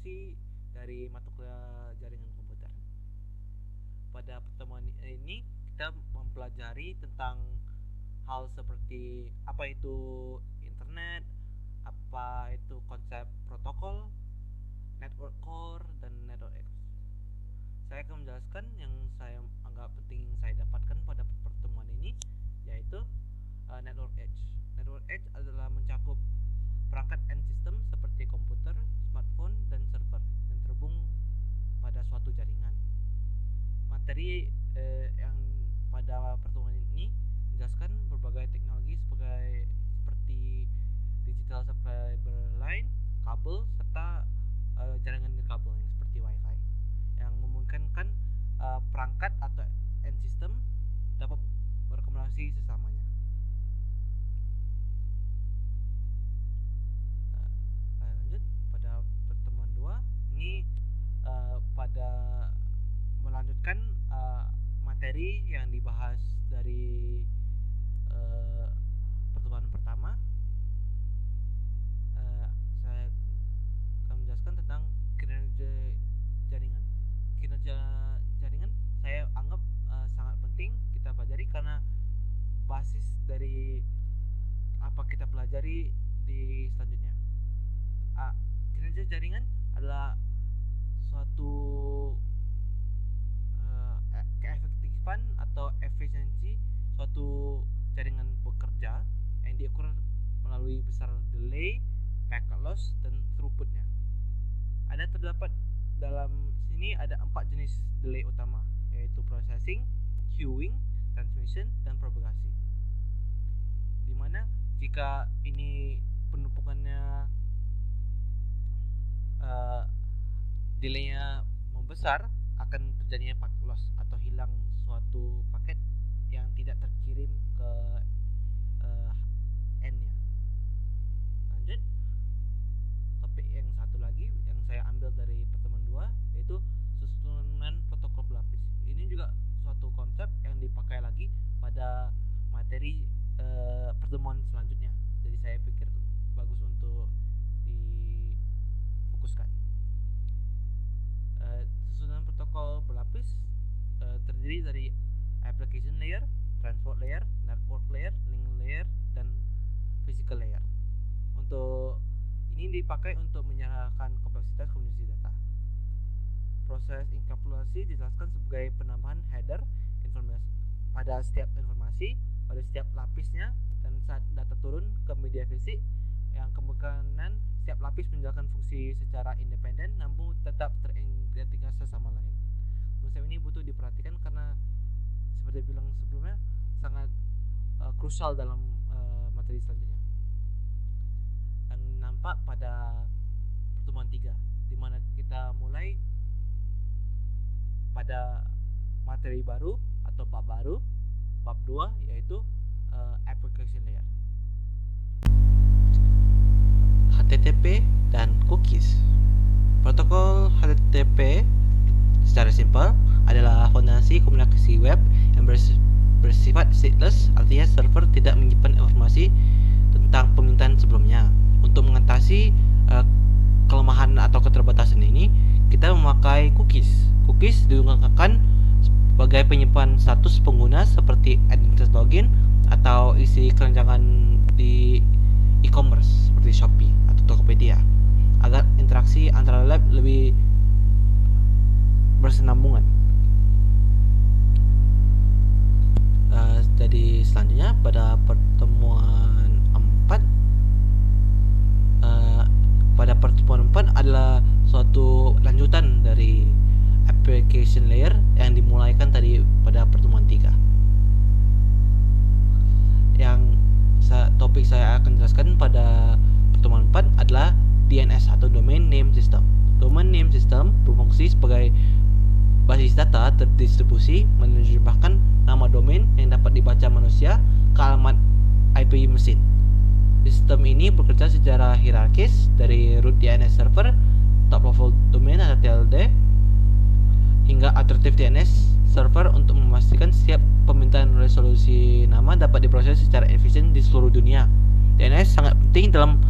fungsi dari mata kuliah jaringan komputer. Pada pertemuan ini kita mempelajari tentang hal seperti apa itu internet, apa itu konsep protokol, network core, dan network X. Saya akan menjelaskan yang saya anggap penting yang saya dapatkan pada pertemuan ini, yaitu network edge. Network edge adalah mencakup perangkat end system seperti komputer, smartphone, dan server yang terhubung pada suatu jaringan. Materi yang pada pertemuan ini menjelaskan berbagai teknologi seperti digital subscriber line, kabel, serta jaringan nirkabel yang seperti WiFi yang memungkinkan perangkat atau end system dapat berkomunikasi sesamanya. Lanjut pada pertemuan 2 ini pada melanjutkan materi yang dibahas dari pertemuan pertama. Saya akan menjelaskan tentang kinerja jaringan. Kinerja jaringan saya anggap sangat penting kita pelajari karena basis dari apa kita pelajari di selanjutnya. Kinerja jaringan adalah suatu keefektifan atau efisiensi suatu jaringan bekerja yang diukur melalui besar delay, packet loss, dan throughputnya. Terdapat dalam sini ada 4 jenis delay utama, yaitu processing, queuing, transmission, dan propagasi. Dimana jika ini penumpukannya delaynya membesar, akan terjadinya packet loss atau hilang suatu paket yang tidak terkirim ke end-nya. Lanjut, topik yang satu lagi yang saya ambil dari pertemuan 2 yaitu susunan protokol berlapis. Ini juga suatu konsep yang dipakai lagi pada materi pertemuan selanjutnya. Jadi saya pikir bagus untuk difokuskan. Susunan protokol berlapis terdiri dari application layer, transport layer, network layer, link layer, dan physical layer. Untuk ini dipakai untuk menyerahkan kompleksitas komunikasi data. Proses enkapsulasi dijelaskan sebagai penambahan header informasi pada setiap informasi pada setiap lapisnya, dan saat data turun ke media fisik yang kemungkinan setiap lapis menjalankan fungsi secara independen namun tetap terintegrasi sama lain. Konsep ini butuh diperhatikan karena seperti bilang sebelumnya sangat krusial dalam materi selanjutnya. Yang nampak pada pertemuan 3 di mana kita mulai pada materi baru atau bab baru, bab 2 yaitu application layer. HTTP dan cookies. Protokol HTTP secara simpel adalah fondasi komunikasi web yang bersifat stateless, artinya server tidak menyimpan informasi tentang permintaan sebelumnya. Untuk mengatasi kelemahan atau keterbatasan ini, kita memakai cookies. Cookies digunakan sebagai penyimpan status pengguna seperti identitas login atau isi keranjangan di e-commerce seperti Shopee atau Tokopedia agar interaksi antara lab lebih bersenambungan. Jadi selanjutnya pada pertemuan 4 pada pertemuan 4 adalah suatu lanjutan dari application layer yang dimulaikan tadi pada pertemuan 3. Yang topik saya akan jelaskan pada pertemuan 4 adalah DNS atau Domain Name System. Domain Name System berfungsi sebagai basis data terdistribusi menerjemahkan nama domain yang dapat dibaca manusia ke alamat IP mesin. Sistem ini bekerja secara hierarkis dari root DNS server, top level domain atau TLD, hingga iterative DNS server untuk memastikan setiap permintaan resolusi nama dapat diproses secara efisien di seluruh dunia. DNS sangat penting dalam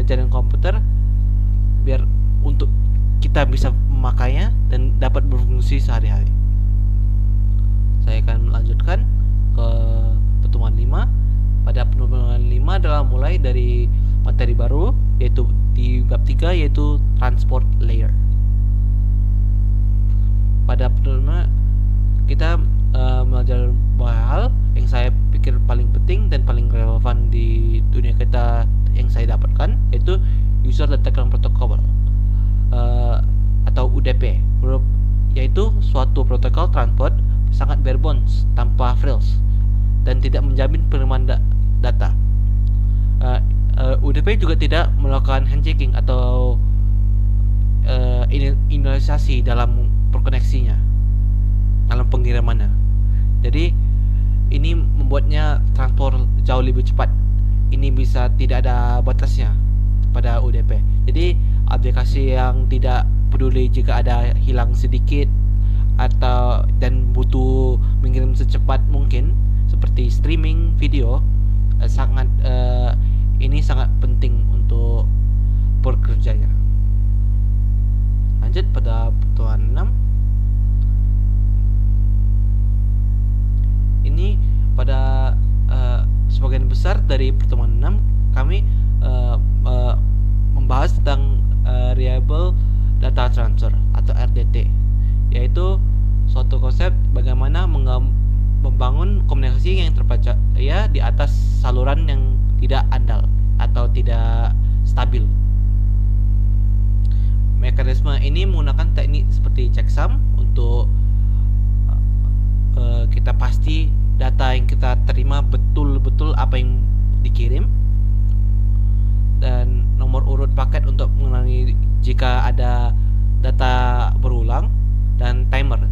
jaringan komputer biar untuk kita bisa memakainya dan dapat berfungsi sehari-hari. Saya akan melanjutkan ke pertemuan 5. Pada pertemuan 5 adalah mulai dari materi baru, yaitu di bab 3, yaitu transport layer. Pada pertemuan kita belajar beberapa hal yang saya pikir paling penting dan paling relevan di dunia kita yang saya dapatkan, yaitu User Datagram Protocol atau UDP, yaitu suatu protokol transport sangat bare bones, tanpa frills, dan tidak menjamin penerimaan data. UDP juga tidak melakukan handshaking atau inisialisasi dalam perkoneksinya, dalam pengirimannya. Jadi ini membuatnya transport jauh lebih cepat. Ini bisa tidak ada batasnya pada UDP. Jadi aplikasi yang tidak peduli jika ada hilang sedikit atau dan butuh mengirim secepat mungkin, seperti streaming video, ini sangat penting untuk pekerjanya. Lanjut pada pertemuan 6. Ini pada sebagian besar dari pertemuan 6 kami membahas tentang Reliable Data Transfer atau RDT, yaitu suatu konsep bagaimana membangun komunikasi yang terpercaya di atas saluran yang tidak andal atau tidak stabil. Mekanisme ini menggunakan teknik seperti checksum untuk kita pasti data yang kita terima betul-betul apa yang dikirim, dan nomor urut paket untuk mengulangi jika ada data berulang, dan timer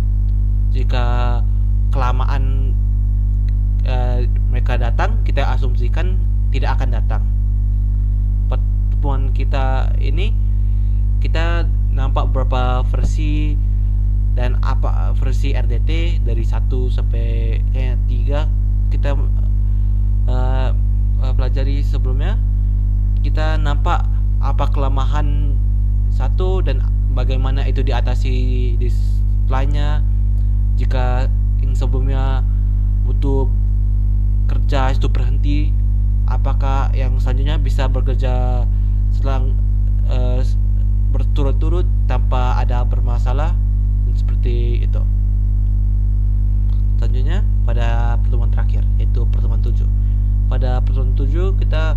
jika kelamaan mereka datang, kita asumsikan tidak akan datang. Pertemuan kita ini kita nampak beberapa versi dan apa versi RDT dari 1 sampai 3 kita pelajari sebelumnya. Kita nampak apa kelemahan satu dan bagaimana itu diatasi di lainnya. Jika yang sebelumnya butuh kerja itu berhenti, apakah yang selanjutnya bisa bekerja berturut-turut tanpa ada bermasalah, dan seperti itu. Selanjutnya pada pertemuan terakhir, yaitu pertemuan 7. Pada pertemuan 7 kita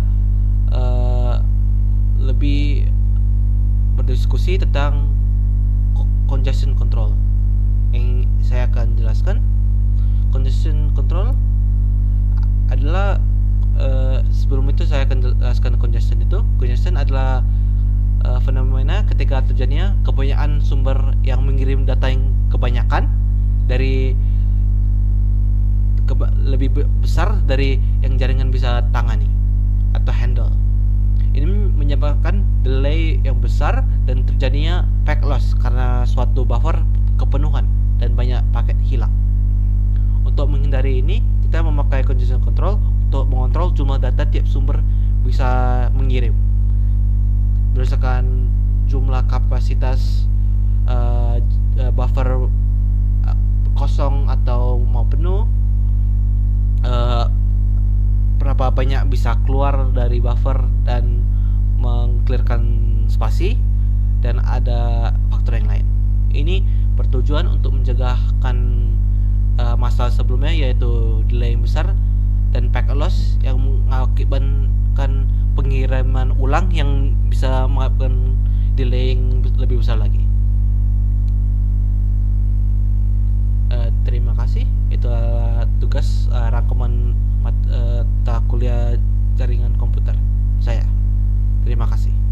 lebih berdiskusi tentang congestion control. Yang saya akan jelaskan, congestion control adalah sebelum itu saya akan jelaskan congestion itu. Congestion adalah fenomena ketika terjadinya kebanyakan sumber yang mengirim data yang kebanyakan dari lebih besar dari yang jaringan bisa tangani atau handle. Ini menyebabkan delay yang besar dan terjadinya packet loss karena suatu buffer kepenuhan dan banyak paket hilang. Untuk menghindari ini, kita memakai congestion control untuk mengontrol jumlah data tiap sumber bisa mengirim berdasarkan jumlah kapasitas buffer kosong atau mau penuh, berapa banyak bisa keluar dari buffer dan mengclearkan spasi, dan ada faktor yang lain. Ini bertujuan untuk mencegahkan masalah sebelumnya, yaitu delay yang besar dan packet loss yang mengakibatkan pengiriman ulang yang bisa mengakibatkan delay yang lebih besar lagi. Terima kasih. Itu adalah tugas rangkuman mata kuliah jaringan komputer saya. Terima kasih.